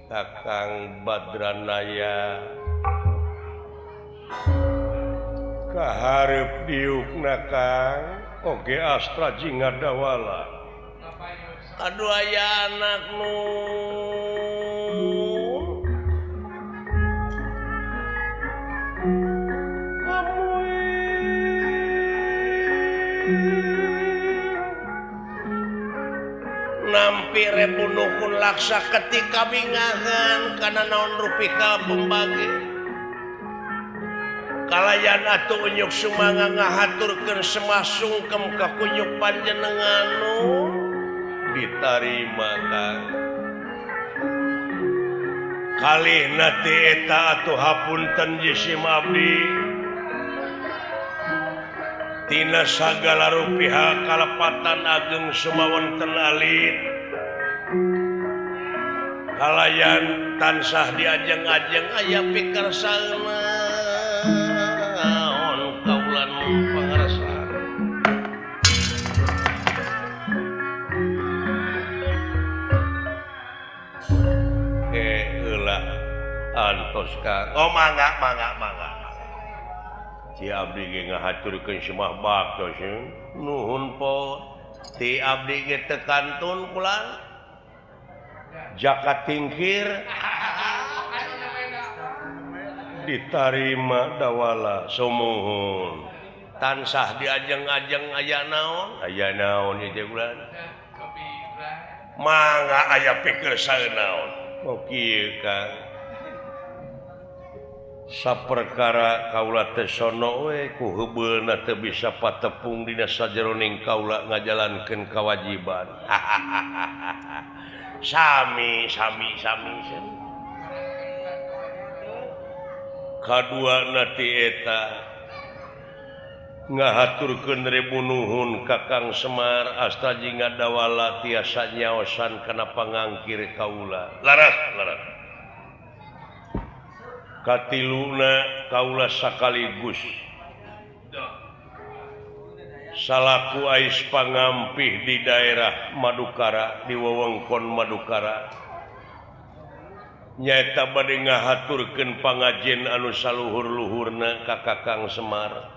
Kakang Badranaya kaharep diukna Kang oge Astra Jingadawala. Aduh aya anak nu nampi rebunuhun laksa ketika bingahan karena naon rupika pembagi kalayan atuh unyuk sumanga ngahaturkeun semah sungkem ka kunyuk panjenenganu Ditarima Kang kalihna ti eta atuh hapunten jisim abdi tina sagala rupiah kalepatan ageng sumawonten alit kalayan tansah diajeng-ajeng aya pikersaeuna naon kaula nu pangarsan heula antos Kang oh mangga Ci abdi ge ngahaturkeun semah baktos nuhun po ti abdi ge teu kantun kula jakat tingkir ditarima dawala sumuhun tansah diajeng-ajeng aya naon ieu teh bulan mangga aya pikir saeunaon oh kieu Kang saperkara kaula teh sono we ku heubeulna teu bisa patepung dina sajeroning kaula ngajalankeun kawajiban sami kaduana ti eta ngahaturkeun rebunuhun Kakang Semar Asta Jingadawala tiasa nyaosan kana pangangkir kaula laras katiluna kaula sakaligus salaku ais pangampih di daerah Madukara di wewengkon Madukara nyaeta bade ngahaturkeun pangajen anu saluhur-luhurna ka Kakang Semar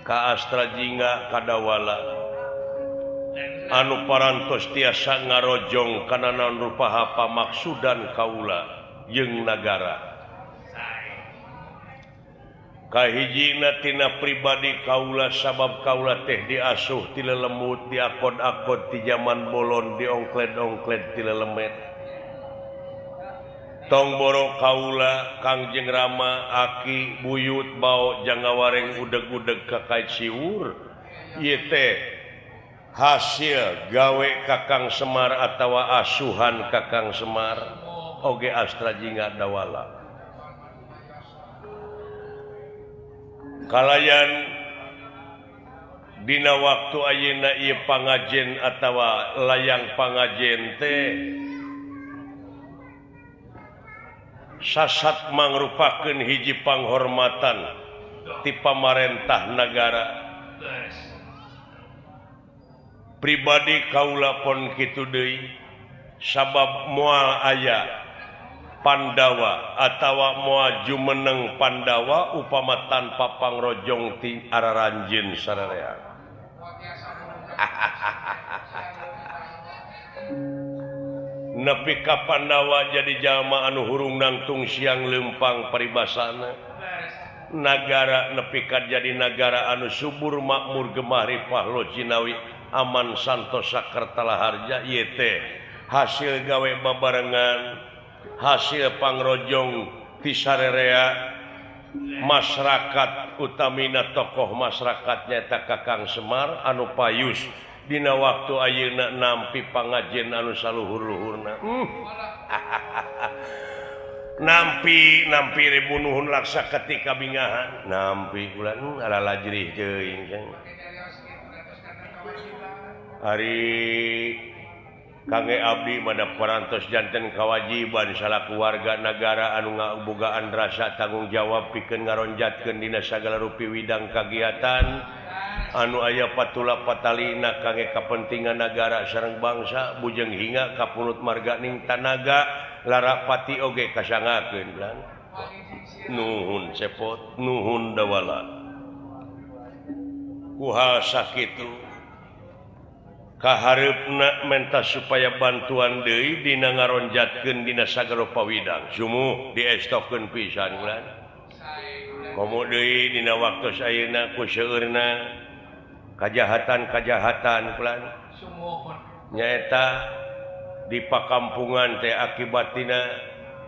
ka Astra Jingadawala anu parantos tiasa ngarojong kana naon rupaha pamaksudan kaula jeung nagara kahijina tina pribadi kaula sabab kaula teh diasuh ti lelemut diakod-akod ti zaman bolon diongkled-ongkled ti lelemet tong boro kaula Kangjeng Rama aki buyut bau jangawareng udeg-udeg kakait siwur ieu teh hasil gawe Kakang Semar atawa asuhan Kakang Semar oge Astra Jingadawala kalayan dina waktu ayeuna ieu pangajen atawa layang pangajen teh sasat mangrupakeun hiji panghormatan ti pamarentah nagara pribadi kaula pon kitu deui sabab moal aya Pandawa atawa moal jumeneng Pandawa upama tanpa pangrojong ti araranjeun sararea nepi ka Pandawa jadi jalma anu hurung nangtung siang leumpang paribasana nagara nepi ka jadi nagara anu subur makmur gemah ripah lojinawi aman santosa kertalaharja ieu teh hasil gawe babarengan hasil pangrojong ti sararea masyarakat utamina tokoh masyarakat nyaeta Kakang Semar anu payus dina waktu ayeuna nampi pangajen anu saluhur-luhurna nampi rebunuhun laksa ketika bingahan nampi ulah ala lajrih teuing hari kangge abdi mada parantos janten kawajiban salaku warga negara anu ngabogaan rasa tanggung jawab pikeun ngaronjatkeun dina sagala rupi widang kagiatan anu aya patula patalina kangge kapentingan negara sareng bangsa bujeng hinga kapunut marga ning tanaga larapati oge kasangakeun lan nuhun cepot nuhun dawala kuhal sakitu kahareupna menta supaya bantuan deui dina ngaronjatkeun dina sagara pawidang sumuh diestokeun pisan lan komo deui dina waktu ayeuna ku seueurna kajahatan lan nyaeta di pakampungan teh akibatina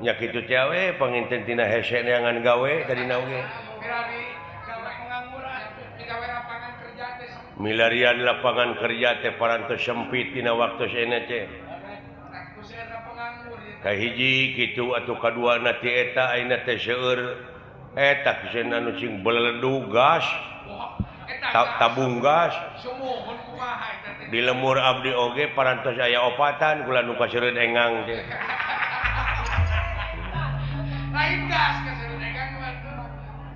nya kitu teh we panginten tina hese neangan gawe kadina oge milarian lapangan kerja teh parantos sempit tina waktu saena teh kahiji kitu atuh kaduana ti eta ayeuna teh seueur eta kusen anu cing beledu gas tabung gas di lemur abdi oge parantos aya opatan kula nu kaseureun engang teh lain gas kaseureun engang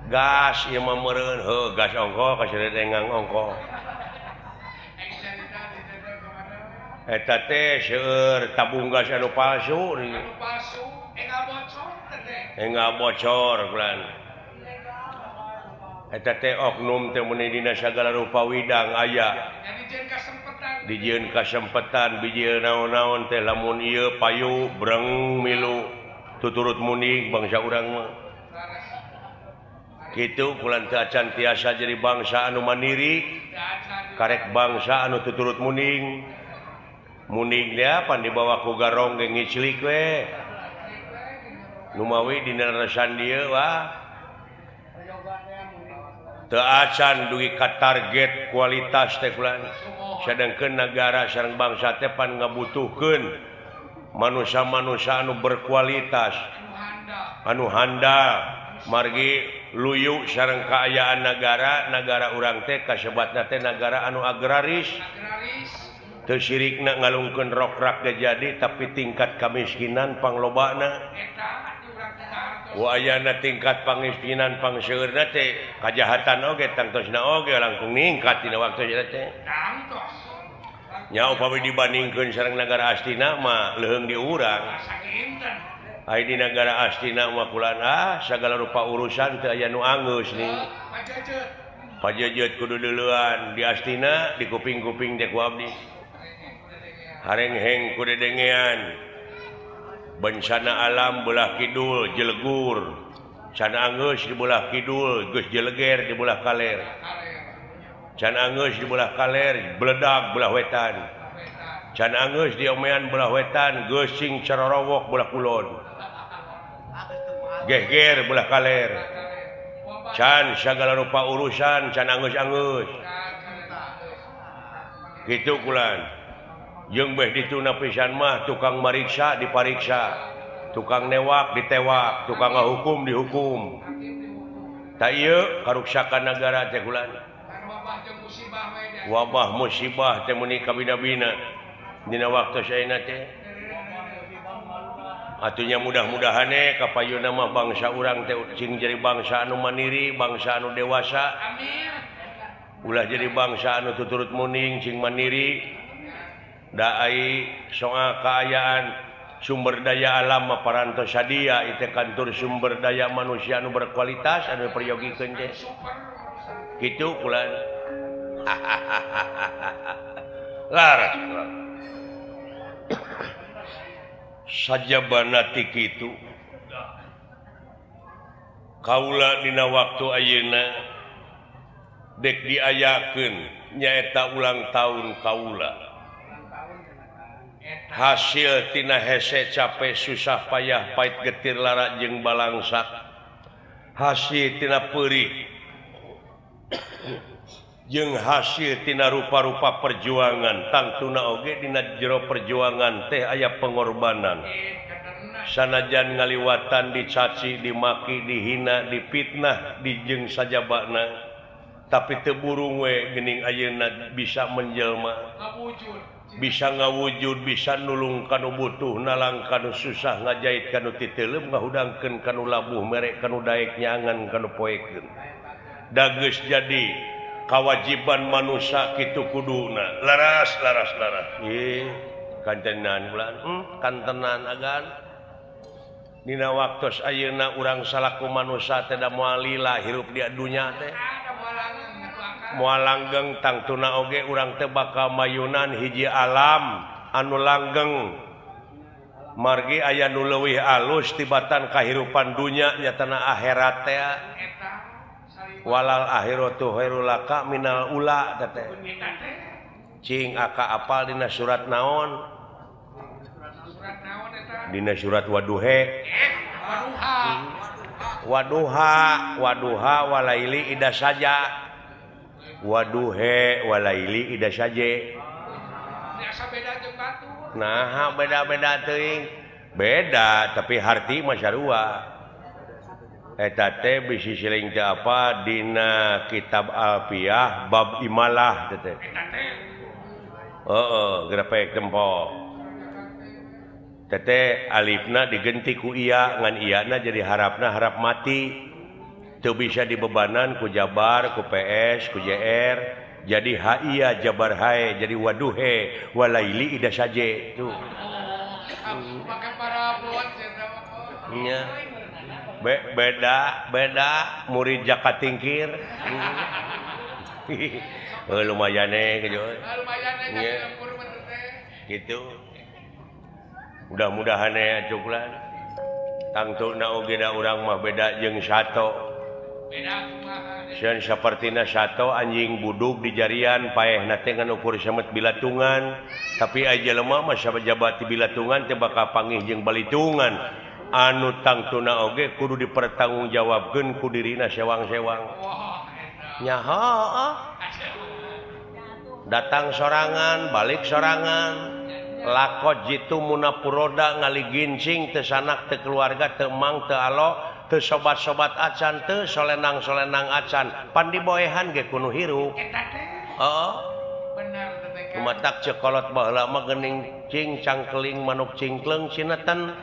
gas ieu mah meureun heuh gas ongko kaseureun engang ongko eta teh seueur tabung gas anu palsu enggak bocor kulan eta teh oknum teh mun dina sagala rupa widang aya dijieun kasempetan biji naon-naon teh lamun ieu payu breng milu tuturut muning bangsa urang mah kitu kulan teh acan tiasa jadi bangsa anu mandiri karek bangsa anu tuturut muning muningnya pan dibawa ku garong ge ngiclik we nu mawi dina resan dieu wah teu acan dugi ka target kualitas teh kulan sedengkeun negara sareng bangsa teh pan ngabutuhkeun manusia-manusia anu berkualitas anu handal margi luyu sareng kaayaan negara urang teh kasebatna teh negara anu agraris teu sirikna ngalungkeun rokrak jadi tapi tingkat kemiskinan panglobana wayana tingkat pangmiskinan pangseueurna teh kajahatan oge tangtosna oge langkung ningkat dina waktu eta teh nya upami dibandingkeun sareng negara astina mah leuheung di urang ai di negara astina mah kulan sagala rupa urusan teu aya nu anggeus nih pajejeut kudu deuleuan di astina di kuping-kuping teh ku abdi harengheng ku dedengean bencana alam belah kidul jelegur can anggeus di belah kidul geus jeleger di belah kaler can anggeus di belah kaler bledag belah wetan can anggeus di omean belah wetan geus cing carorowok belah kulon geger belah kaler can sagala rupa urusan can anggeus-anggeus kitu kulan jeung beh dituna pisan mah tukang mariksa dipariksa tukang newak ditewak tukang ngahukum dihukum ta ieu karuksakan negara teh kulan wabah musibah teh muni kabina-bina dina waktu saeuna teh atunya mudah-mudahan kapayuna mah bangsa urang teh cing jadi bangsa anu mandiri bangsa anu dewasa ulah jadi bangsa anu tuturut muning cing mandiri da ai soal kaayaan sumber daya alam parantos sadia itu kantor sumber daya manusia anu berkualitas anu peryogiikeun teh kitu kulan laras sajabana ti kitu kaula dina waktu ayeuna dek diayakeun nyaeta ulang tahun kaula hasil tina hese capek susah payah pait getir lara jeung balangsak hasil tina peurih jeung hasil tina rupa-rupa perjuangan tangtuna oge dina jero perjuangan teh aya pengorbanan sanajan ngaliwatan dicaci dimaki dihina dipitnah dijeng sajabana tapi teu burung we geuning ayeuna bisa menjelma bisa ngawujud bisa nulung kanu butuh nalang kanu susah ngajait kanu titeuleum ngahudangkeun kanu labuh merek kanu daek nyangan kanu poekeun da geus jadi kewajiban manusia kitu kuduna laras ieu kantenan bulan kantenan agan dina waktos ayeuna urang salaku manusia teh da moal lila hirup di dunya teh moal langgeng tangtuna oge urang teh bakal mayunan hiji alam anu langgeng margi aya nu leuwih alus tibatan kahirupan dunya nyatana akhirat teh walal akhiratu khairul laka minal ula teh cing aka apal dina surat naon dina surat waduhe waduha walaili ida saja waduhe walaili ida saja nah beda-beda teuing beda tapi harti mah sarua eta teh bisi siling teh apa dina kitab Alfiyah bab imalah teh grepek tempo tete alifna digenti ku iya ngan iyana jadi harapna harap mati teu bisa dibebanan ku jabar ku PS ku JR jadi iya jabar hae jadi waduhe walaili ida saje tuh nya beda murid jaka tingkir lumayan gitu mudah-mudahan ya cuklan tangtuna oge da urang mah beda jeung sato sieun sapertina sato anjing budug di jarian paehna teh ngan ukur samet bilatungan tapi aja lemah mah sajabat ti bilatungan teh bakal panggih jeung balitungan anu tangtuna oge kudu dipertanggungjawabkeun ku dirina sewang-sewang nyaho datang sorangan balik sorangan lakot jitu munapuroda ngali gincing teu sanak teu keluarga teu mang teu alo teu sobat-sobat acan teu solenang-solenang acan pan diboehan ge kudu hirup heeh bener teh kumatak cekolot baheula mah geuning cing cangkeling manuk cingkleng sineten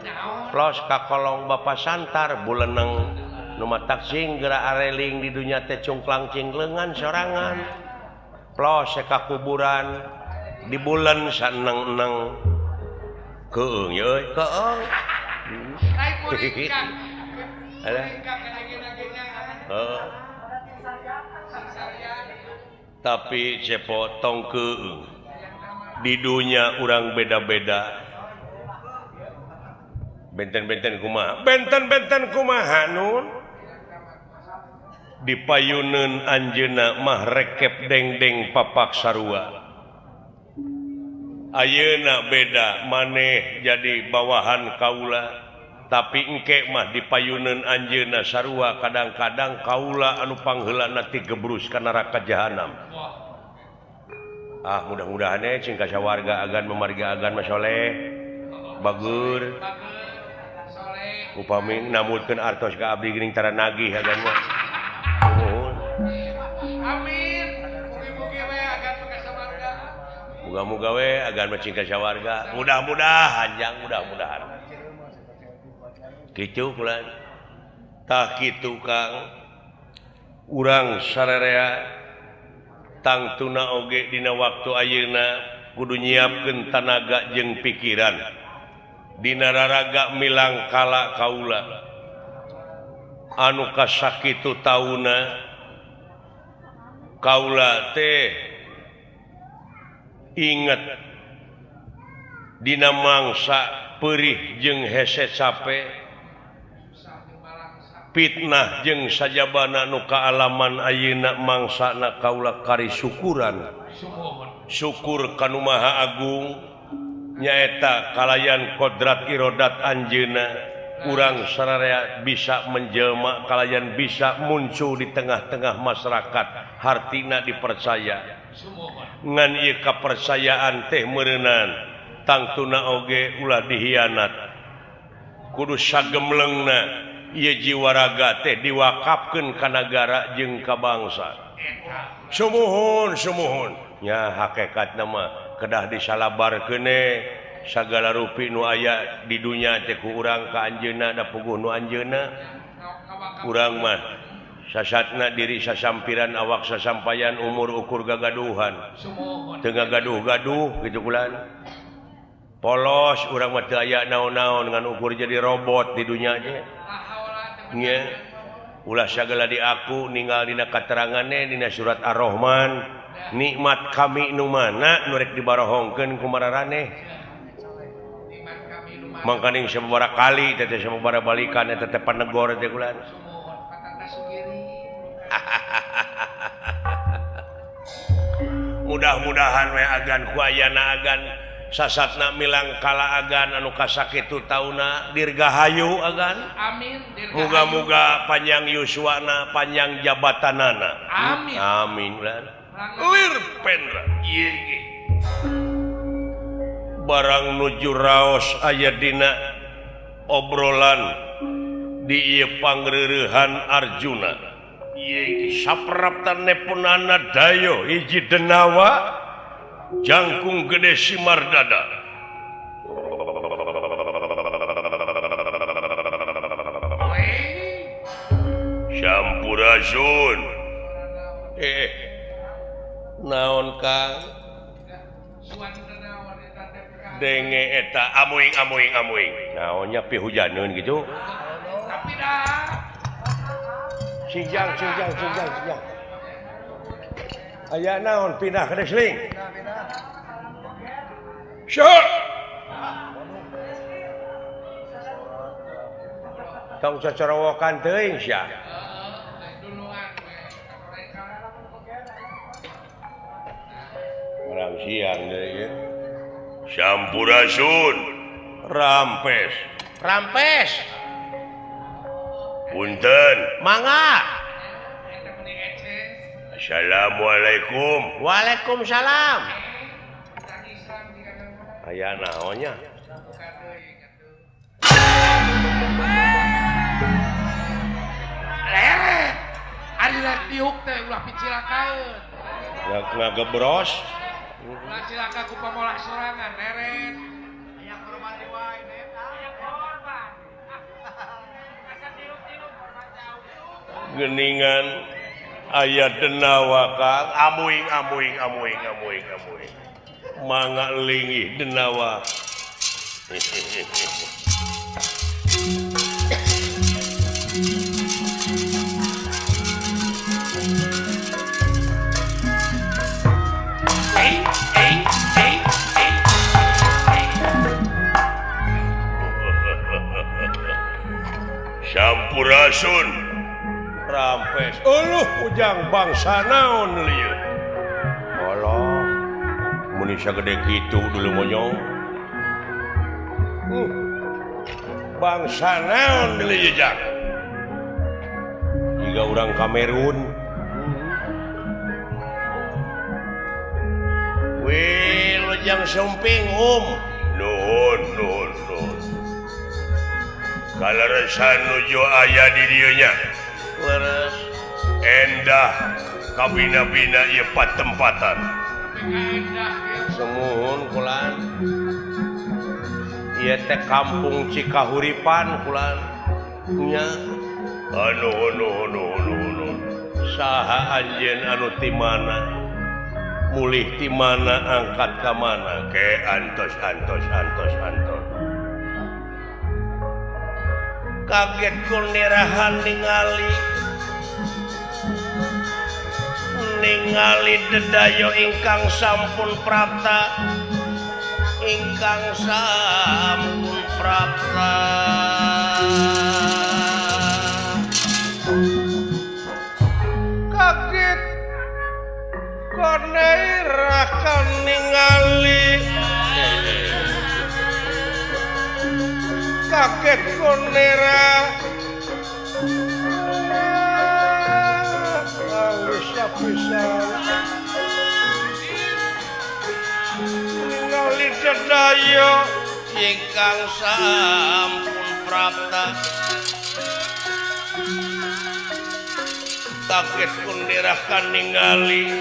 plos ka kolong bapa santar buleuneng nu matak sing geura areling di dunya teh cungklang cingkleungan sorangan plos ka kuburan di bulan saneng-neng keung ya euy keung tapi cepo tong keung di dunia urang beda-beda benten-benten kumaha nun dipayuneun anjeunna mah rekep dengdeng papak sarua ayeuna beda maneh jadi bawahan kaula tapi engke mah dipayuneun anjeunna sarua kadang-kadang kaula anu pangheulana ti gebrus ka neraka jahanam mudah-mudahan cing ka sawarga agan memarga agan masoleh bagur upami namutkeun artos ka abdi geuning tara nagih agan mah amin mugi-mugi we agan ka sawarga muga-muga we agan macing ka sawarga mudah-mudahan jang mudah-mudahan kitu kulan tah kitu Kang urang sarerea tangtuna oge dina waktu ayeuna kudu nyiapkeun tanaga jeung pikiran dina raraga milang kala kaula anu kasakitu tauna kaula teh inget dina mangsa perih jeung hese capek fitnah jeung sajabana nu kaalaman ayeuna mangsana kaula kari syukuran syukur kanu maha agung nyaeta kalayan kodrat irodat anjeunna urang sararea bisa menjelma kalayan bisa muncul di tengah-tengah masyarakat hartina dipercaya ngan ieu kapercayaan teh meureunan tangtuna oge ulah dihianat kudu sagemlengna ieu jiwa raga teh diwakafkeun ka nagara jeung ka bangsa sumuhun nya hakikatna mah kedah disalabarkeun sagala rupi nu aya di dunya teh ku urang ka anjeunna da puguh nu anjeunna urang mah sasatna diri sasampiran awak sasampayan umur ukur gagaduhan teu gaduh-gaduh kitu kulan polos urang mah teu aya naon-naon dengan ukur jadi robot di dunia ge nya ulah sagala di aku ninggal dina kateranganna dina surat Ar-Rahman nikmat kami nu mana nu rek dibarohongkeun ku mararaneh mangkaning sababaraha kali teh sababaraha balikan eta teh panegor teh kulan mudah-mudahan we agan ku ayana agan sasatna milang kala agan anu kasakitu tauna dirgahayu agan amin muga-muga panjang yuswana panjang jabatanana amin amin lan lir pendra ieu ge barang nuju raos aya dina obrolan di ieu pangreurehan Arjuna ieu sapraptan nepunana dayo hiji denawa jangkung gede Simardada Sampurasun naon Kang denge eta amuing naonnya pi hujaneun gitu tapi dah sijang aya naon pindah ke desling syuk tong cocorowokan teuing sia orang siang deui ye Sampurasun rampes punten mangga Assalamualaikum Waalaikumsalam aya naonnya leret ari rek diuk teh ulah picilakaeun ngagebros ulah cilaka ku pamolah sorangan leret aya korban di wae geningan aya denawa Kang amuing mangga linggih denawa Sampurasun rampes ujang bangsa naon lieu Allah mun sagede kitu dulu monyong bangsa naon lieu jang jiga urang Kamerun wilujeng sumping nuhun kaleresan nuju aya di dieu nya leres endah kabina-bina ieu patempatan semuhun kulan ieu teh kampung Cikahuripan kulan nya anu saha anjeun anu ti mana mulih ti mana angkat ka mana ke antos kaget kulnirahan ningali dedayo ingkang sampun prapta kaget konirakan ningali kaget konera pisan ningali dedayo ingkang sampun prapta kaget konirakan ningali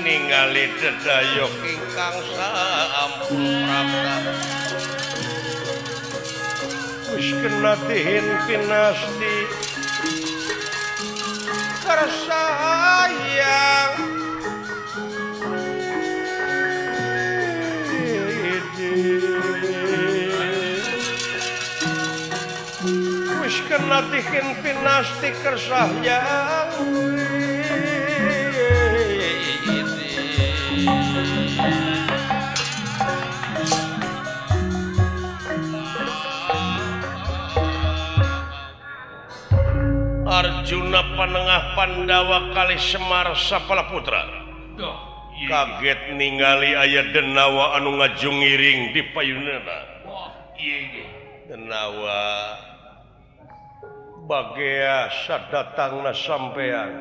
dedayo ingkang sampun prapta wis kena dihin pinasti karsayang natihin pinasti kersahnya Arjuna Panengah Pandawa kali Semar Sapala Putra kaget ningali aya denawa anu ngajungiring di payunana denawa bagea sadatangna sampean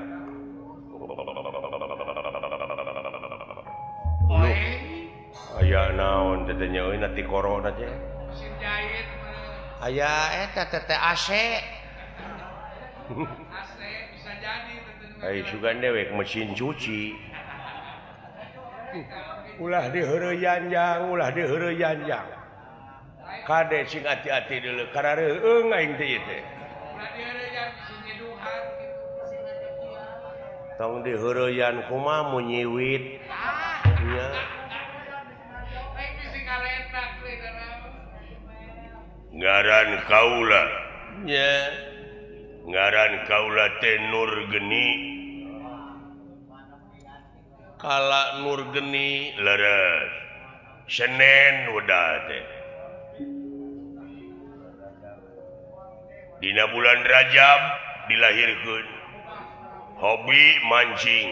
aya naon tetenya euy nati corona teh mesin jahit aya eta teh AC bisa jadi ai sugan dewek mesin cuci ulah diheureuyang kade sing hati-hati deuleu karareueung aing teh ieu teh ulah diheureuyang bisi nyeduhan tong diheureuyang kumaha mun nyiwit nya aing bisi ngaletak we ngaran kaula nya ngaran kaula teh Nurgeni kala Nurgeni leres Senen udah teh dina bulan Rajab dilahirkeun hobi mancing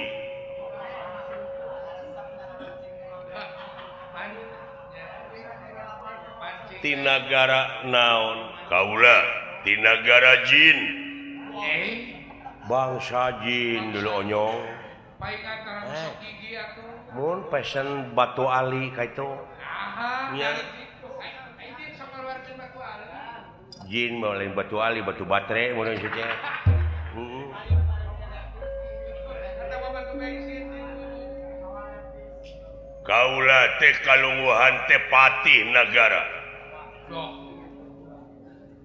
ti nagara naon kaula ti nagara jin bangsa jin dulu onyong mun pesen Batu Ali kaitu nya jin mau lain Batu Ali Batu Batre mun kieu teh kaula teh kalungguhan teh patih nagara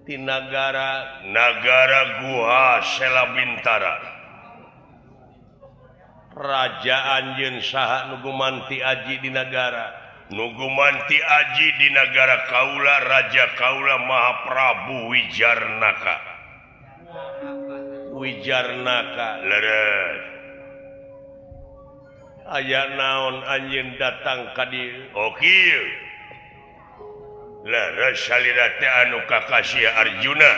di negara Guha Sela Bintara Raja anjeun saha nu gumanti aji di negara nu gumanti aji di negara kaula Raja kaula Mahaprabu Wijarnaka leres aya naon anjeun datang ka dieu kieu leres salira teh anu kakasih Arjuna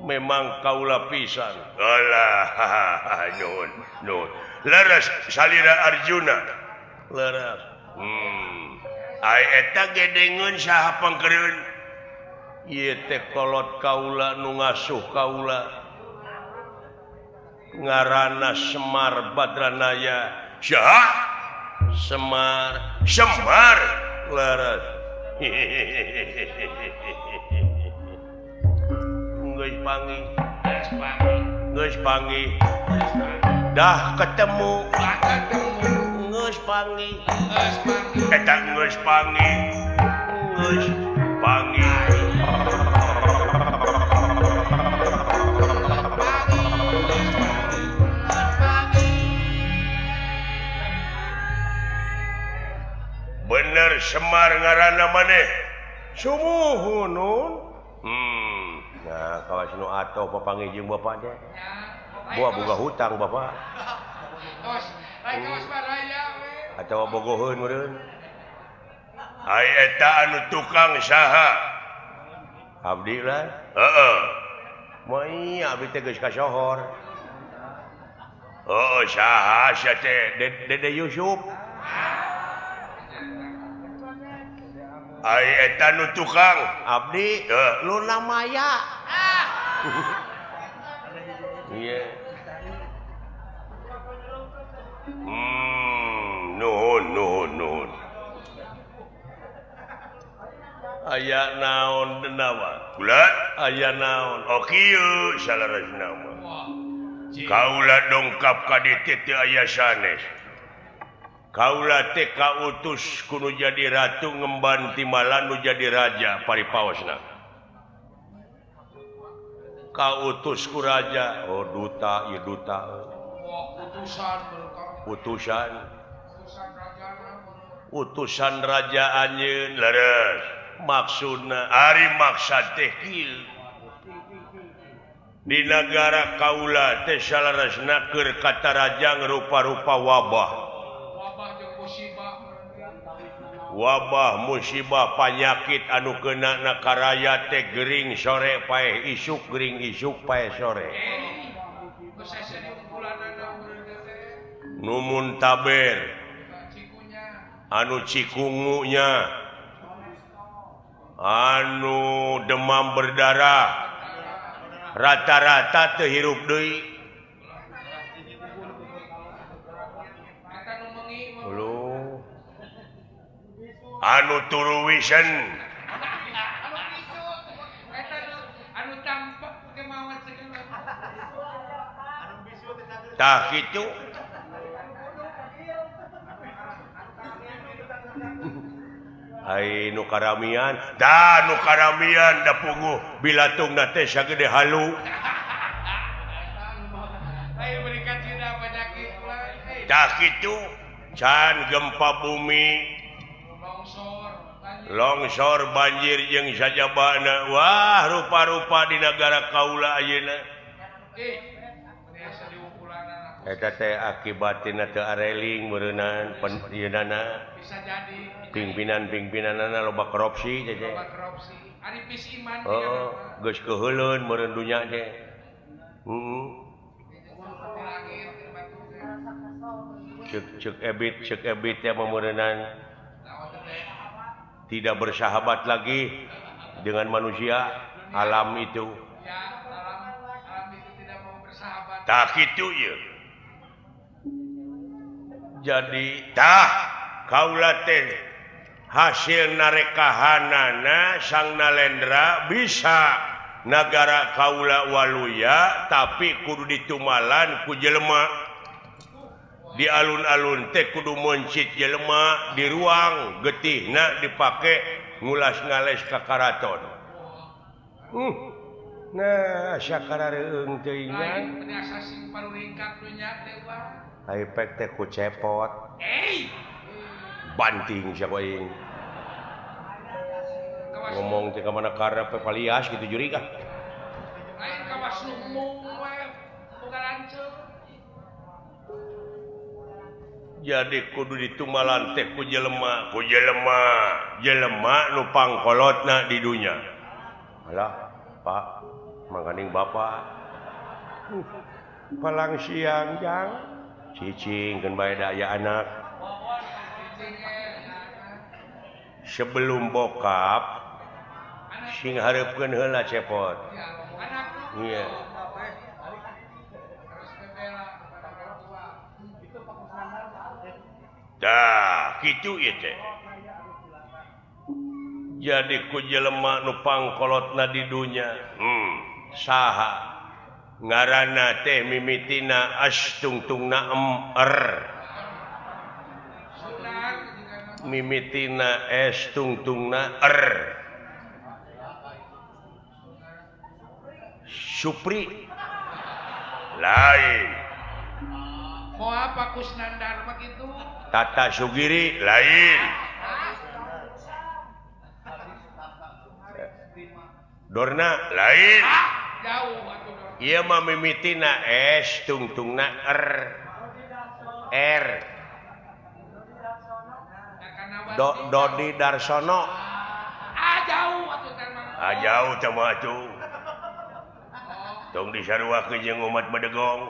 memang kaula pisan alah nun leres salira Arjuna leres ai eta gedengeun saha pangkereun ieu teh kolot kaula nu ngasuh kaula ngaranna Semar Badranaya saha Semar leres geus panggih dah ketemu geus panggih eta geus panggih bener Semar ngaranna maneh sumuhun nun nah kawas nu ato papanggih jeung bapak teh boga hutang bapak atawa bogoheun meureun ai eta anu tukang saha abdi lah heeh moal abdi teh geus kasohor saha sia teh Dede Yusuf ai eta nu tukang abdi Luna Maya iya nuhun aya naon denawa bulan aya naon kieu salarasna kaula dongkap ka dieu teh aya sanes kaula teh kautus kudu jadi ratu ngemban timbalan nu jadi raja paripaosna kautus ku raja duta ieu duta utusan raja anjeun leres maksudna ari maksad teh kieu di negara kaula teh salarasna keur katarajang rupa-rupa wabah musibah panyakit anu kena nakaraya teh gering sore paeh isuk gering isuk paeh sore numun taber anu cikungunya anu demam berdarah rata-rata teu hirup deui anu turu wisen tah kitu ai nu karamian da punguh bilatungna teh sagede halu tah kitu can gempa bumi longsor banjir jeung sajabana wah rupa-rupa di negara kaula ayeuna eta teh akibatina teu areling meureunana ieunan bisa jadi pimpinan-pimpinanana loba korupsi teh aripis iman geus keuheuleun meureun dunya teh cek ebit teh meureunan tidak bersahabat lagi dengan manusia alam itu tak itu ya jadi tah kaula teh hasil narekahanana sang nalendra bisa negara kaula waluya tapi kudu ditumalan ku jelema di alun-alun teh kudu mencit jelema di ruang getihna dipake ngulas ngales ka karaton nah sakarareung teuing lain penasa sing paruringkat dunya teh ai pek teh ku cepot banting sia aing ngomong teh ka mana karep palias kitu juri kah lain kawas lumung we boga lanceuk jadi kudu ditumalan teh ku jelema nu pangkolotna di dunya alah pak mangkaning bapak palang siang jang cicingkeun bae da aya anak sebelum bokap sing hareupeun heula cepot iya dah kitu ieu teh jadi ku jelema nu pangkolotna di dunya saha ngaranna teh mimitina astungtungna mimitina estungtungna Supri lain mau apa Kusnandar mah gitu Tata Sugiri lain Dorna lain jauh ieu mah mimitina S tungtungna R Dodi Darsono jauh atuh teh mah jauh teh mah atuh tong disaruakeun jeung umat Bedegong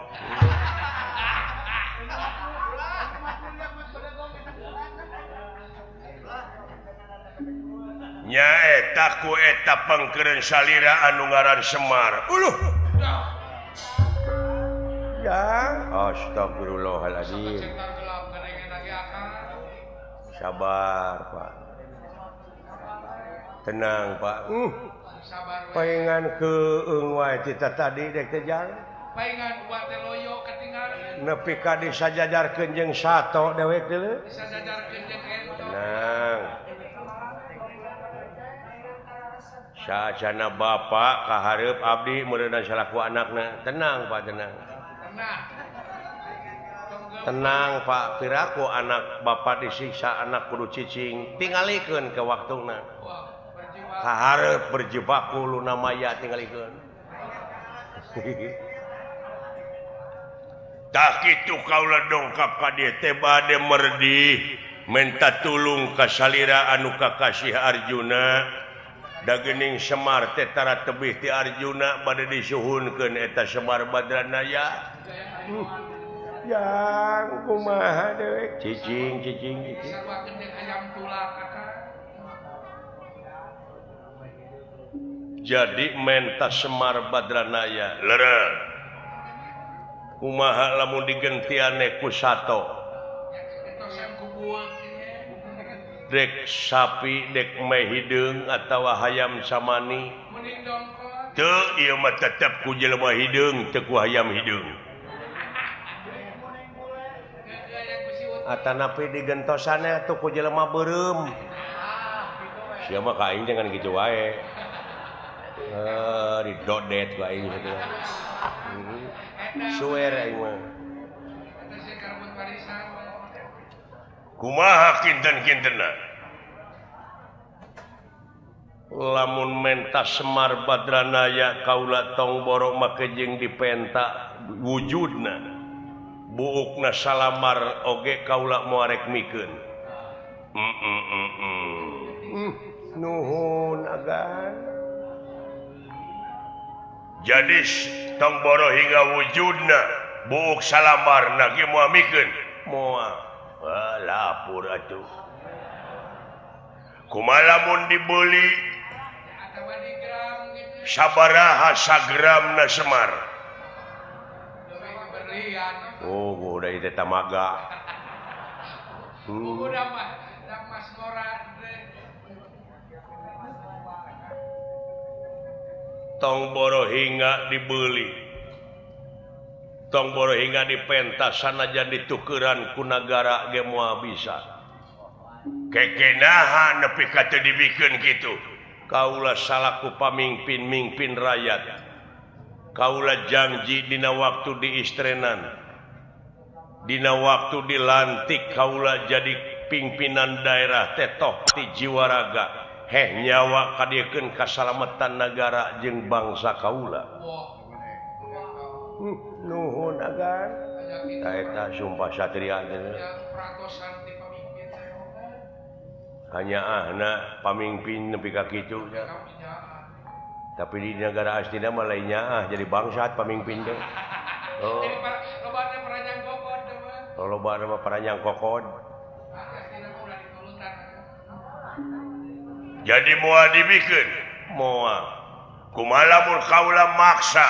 nyaeta ku eta pangkeureun salira anu ngaran Semar uluh ya astagfirullahaladzim sabar Pak tenang Pak paingan keung wae tita tadi dek teh jang paingan buat teh loyo katinggalan nepi ka disajajarkeun jeung sato dewek deuleu disajajarkeun jeung ento tenang sajana bapak kahareup abdi meureunna salaku anakna tenang Pak tenang Pak piraku anak bapak disiksa anak kudu cicing tingalikeun ke waktuna kahareup berjibaku luna maya tingalikeun tak kitu kaula dongkap ka dieu teh bade merdi minta tulung ka salira anu kakasih Arjuna da geuning Semar teh tara tebih ti Arjuna bade disuhunkeun eta Semar Badranaya. Yang kumaha dewe cicing jadi menta Semar Badranaya leureuh kumaha lamun digentiane ku sato dek sapi dek meh hideung atawa hayam samani teu ieu mah tetep ku jelema hideung teu ku hayam hideung atanapi digentosane atuh ku jelema beureum sia mah ka aing jangan kitu wae didodet ku aing gitu suwer aing mah kumaha kinten-kintenna lamun menta Semar Badranaya kaula tong borok make jeung dipenta wujudna buukna salamar oge kaula moarek mikeun nuhun agan jadi tong boro hingga wujudna buuk salamarna ge moal mikeun moal lapur atuh kumaha lamun dibeli sabaraha sagramna Semar oh udah itu tamaga tong boro hingga dibeli tong boro hingga dipentas sanajan ditukeran ku nagara ge moal bisa kekenaha nepi ka teu dibikeun kitu kaula salaku pamimpin mingpin rakyat kaula janji dina waktu diistrenan dina waktu dilantik kaula jadi pimpinan daerah tetoh ti jiwaraga heh nyawa kadiekeun kasalamatan negara jeung bangsa kaula nuhun agan eta sumpah satria hanya ahna pamimpin nepi ka kitu tapi di negara astina mah lain nyaah jadi bangsat pamimpin teh oh lobana mah paranyang kokod jadi moal dibikeun moal kumaha lamun kaula maksa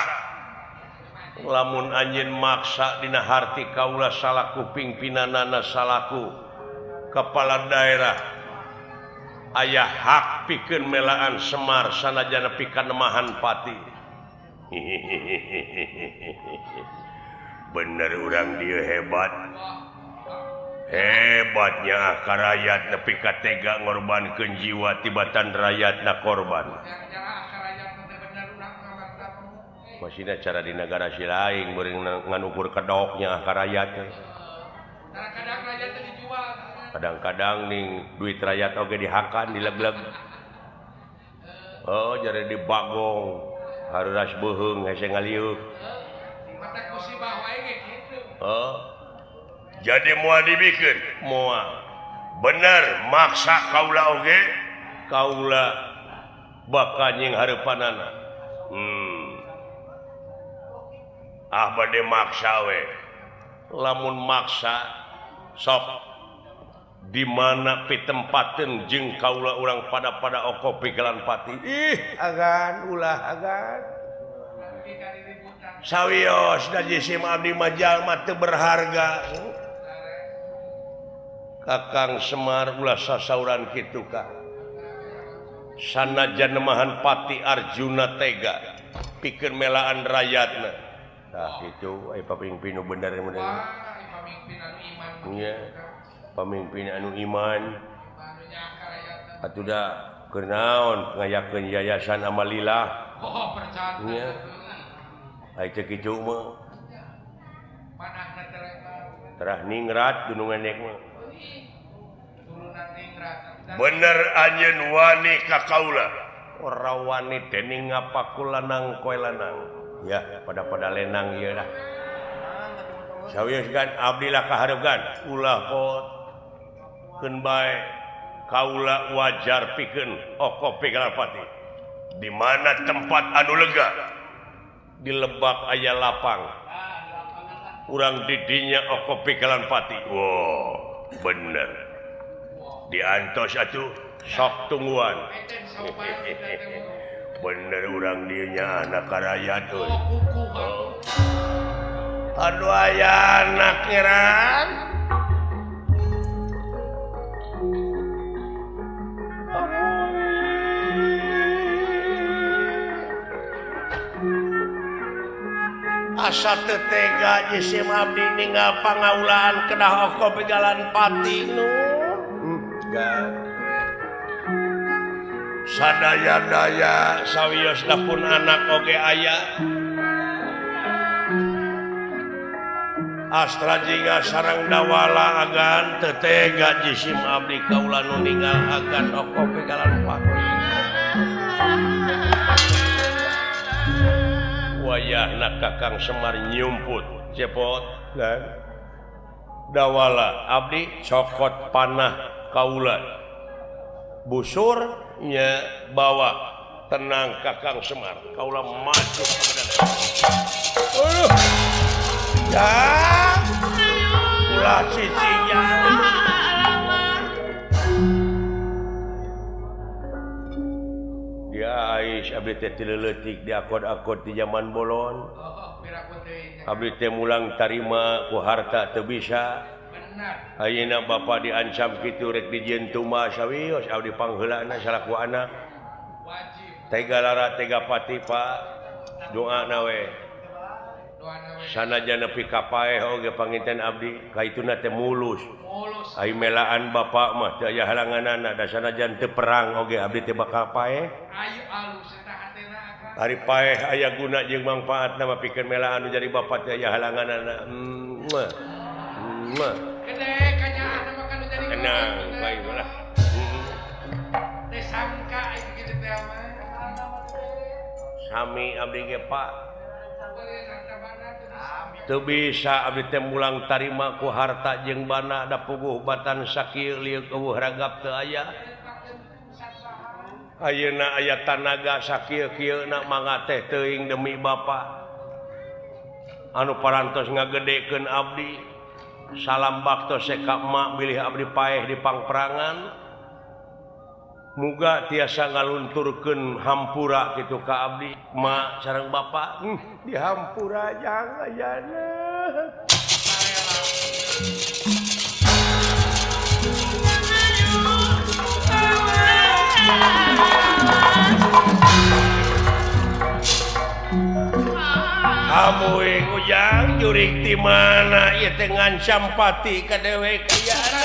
lamun anjeun maksa dina harti kaula salaku pimpinanana salaku kepala daerah aya hak pikeun melaan Semar sanajan nepi ka nemahan pati bener urang dieu hebatnya ka rakyat nepi ka tega ngorbankeun jiwa tibatan rakyatna korban masina cara di negara si lain beureung nganukur kedoknya ka rakyat kadang-kadang ning duit rakyat oge dihakan dilegleg oh jare dibagong haruras beuheung hese ngaliuk oh jadi moal dibikeun moal bener maksa kaula oge kaula bakal nying hareupanana bade maksa we lamun maksa sok di mana pitempateun jeung kaula urang pada oko pigelan pati agan ulah agan sawios da jisim abdi mah jalma teu berharga Kakang Semar ulah sasauran kitu ka sanajan nemahan pati Arjuna tega pikeun melaan rakyatna tah kitu aya pamimpin nu bener nya pamimpin anu iman atuh da keur naon ngayakeun yayasan Amalillah nya ai teh kitu mah terah ningrat gunung enek mah bener anjeun wani ka kaula ora wani teh ning ngapaku lanang koe lanang ya pada lenang ieu lah sawios gan abdi lah kaharegan ulah pot keun bae kaula wajar pikeun Okopi Galanpati di mana tempat anu lega di Lebak aya lapang urang didinya Okopi Galanpati wow bener diantos atuh sok tungguan bener urang dinya anak karayat euy aduh aya anak ngeran asa teu tega jisim abdi ninggal pangaulaan kedah Okopi Galanpati nu sadaya-daya sawiosna pun anak oge aya astra jingga sareng dawala agan teu tega jisim abdi kaula nu ninggal agan Okopi Galanpati wayahna Kakang Semar nyumput cepot kan dawala abdi cokot panah kaula busur nya bawa tenang Kakang Semar kaula maju ya ulah cicinya ya ais abdi teh tileutik di akod-akod di zaman bolon abdi teh mulang tarima ku harta teu bisa ayeuna bapa diancam kitu rek dijieun tuma sawios abdi pangheulana salaku anak tega lara tega pati Pak doana we sanajan nepi ka paeh oge panginten abdi kaituna teh mulus ai melaan bapa mah teu aya halanganana da sanajan teu perang oge abdi teh bakal paeh ayo alus eta hatena ari paeh aya guna jeung mangpaatna mah pikeun melaan nu jadi bapa teh aya halanganana gede kanyaan mah kan jadi tenang bae lah teh sangka kitu teh mah sami abdi ge Pak teu bisa abdi teh mulang tarima ku harta jeung bana da puguh batan sakieu lieu eueuh ragap teu aya ayeuna aya tanaga sakieu-kieuna mangga teh teuing demi bapa anu parantos ngagedekeun abdi salam bakto seka emak bilih abdi paeh di pangperangan muga tiasa ngalunturkeun hampura kitu ka abdi emak sareng bapa di hampura jang ayana Amuing ujang jurik di mana ieu teh ngancam pati ka dewek iana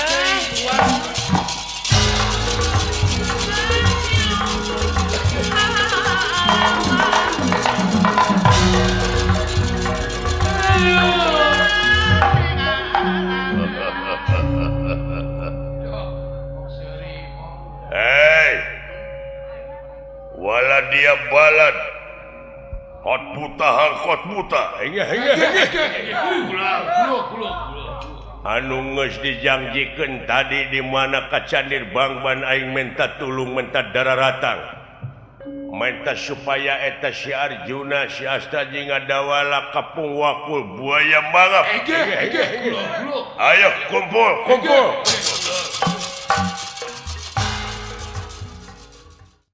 Hei wala dia balad kot buta anu geus dijangjikeun tadi di mana ka Candir Bangban aing minta tulung minta dararatang minta supaya eta si Arjuna si Astajinga dawala kapung wakul buaya mangap ayo kumpul